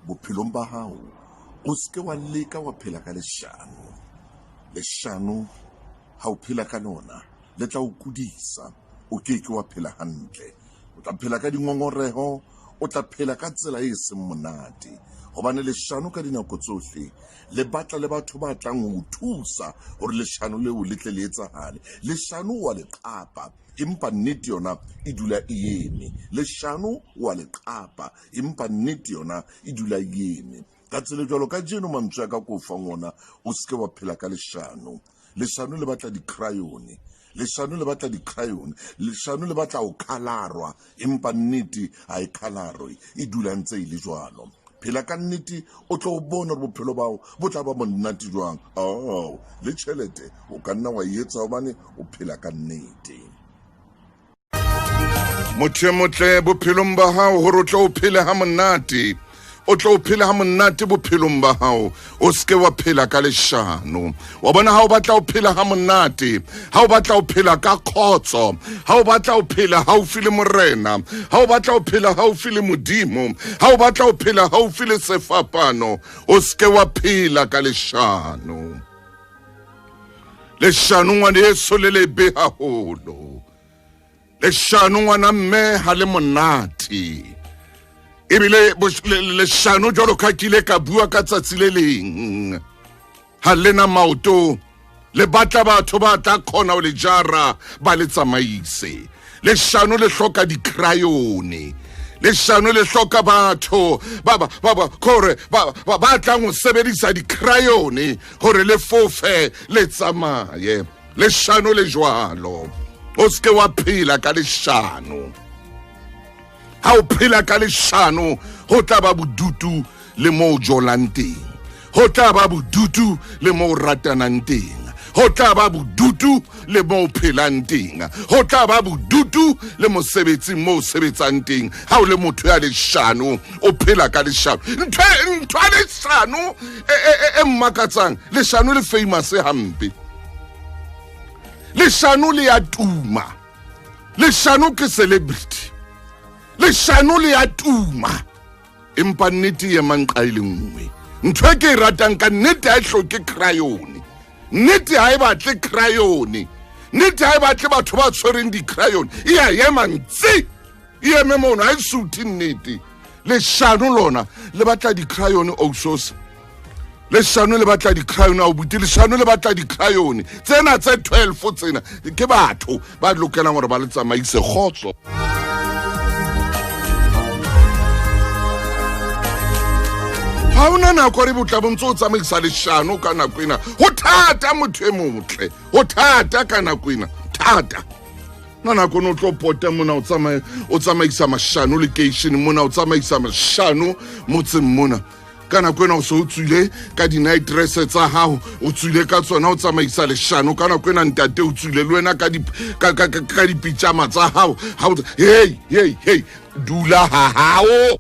bophelong ba hao o ske wa leka wa phela ka leshano. Leshano ha o phela ka lona le tla o kudisa, o keke wa phela hantle. O tla phela ka dingongoreho, o tla phela ka tsela e seng monate. Hobane leshano ka dinako tsohle le batla le batho ba tlang ho thusa hore leshano leo le tle le etsahale. Leshano wa le qapa empa nnete yona e dula e eme. Leshano wa le qapa empa nnete yona e dula e eme. Ka tsela jwalo ka jeno mantswe ya ka ko fang ona o ske wa phela ka leshano. Leshano le batla di-crayone. Leshano le batla di-crayone. Leshano le batla o khalarwa empa nnete ha e khalarwe, e dula ntse e le jwalo. Phela ka nnete o tlo bona hore bophelo bao bo tla ba monate jwang. Le tjhelete o ka nna wa etsa hobane o phela ka nnete. Motho motle bophelong ba hao hore o tlo phela ha monate. O tlo phela ha monate bophelong ba hao, o ske wa phela ka leshano. Wa bona ha o batla o phela ha monate, ha o batla o phela ka khotso, ha o batla o phela haufi le morena, ha o batla o phela haufi le modimo, ha o batla o phela haufi le sefapano, o ske wa phela ka leshano. Leshano ngwana Yesu le lebe haholo. Leshano ngwana mme ha le monate. Ebile leshano jwalo ka kile ka bua ka tsatsi le leng, ha lena maoto le batla batho ba tla khona o le jara ba le tsamaise. Leshano le hloka di-crayone. Leshano le hloka batho ba tlang ho sebedisa di-crayone hore le fofe le tsamaye. Leshano le jwalo o ske wa phela ka leshano. Ha o phela ka leshano ho tla ba bodutu le mo jolang teng, ho tla ba bodutu le mo ratanang teng, ho tla ba bodutu le mo phelang teng, ho tla ba bodutu le mosebetsing mo sebetsang teng. Ha o le motho ya leshano o phela ka leshano. Ntho ya leshano e mmakatsang, leshano le famous hampe. Leshano le ya tuma, leshano ke celebrity. Leshano le ya tuma empa nnete ye manqa ile nngwe. Ntho e ke e ratang ka nnete ha e hloke crayone, nnete ha e batle crayone, nnete ha e batle batho ba tshwereng di-crayone. E ya ema ntse e eme mono ha e suthi nnete. Leshano lona le batla di-crayone osos. Leshano le batla di-crayone a buti. Leshano le batla di-crayone tsena tse 12 tsena ke batho ba lokelang hore ba le tsamaise khotso. Ha ona nako re botla bontse o tsamaisa leshano ka nako ena. Ho thata motho e motle, ho thata ka nako ena, thata. Nako no tlo pota mona o tsamaisa mashano location mona, o tsamaisa mashano motseng mona. Ka nako ena o so o tswile ka di-night dress tsa hao, o tswile ka tsona o tsamaisa leshano. Ka nako ena ntate o tswile le wena ka di-pyjama tsa hao. Hey, dula ha hao.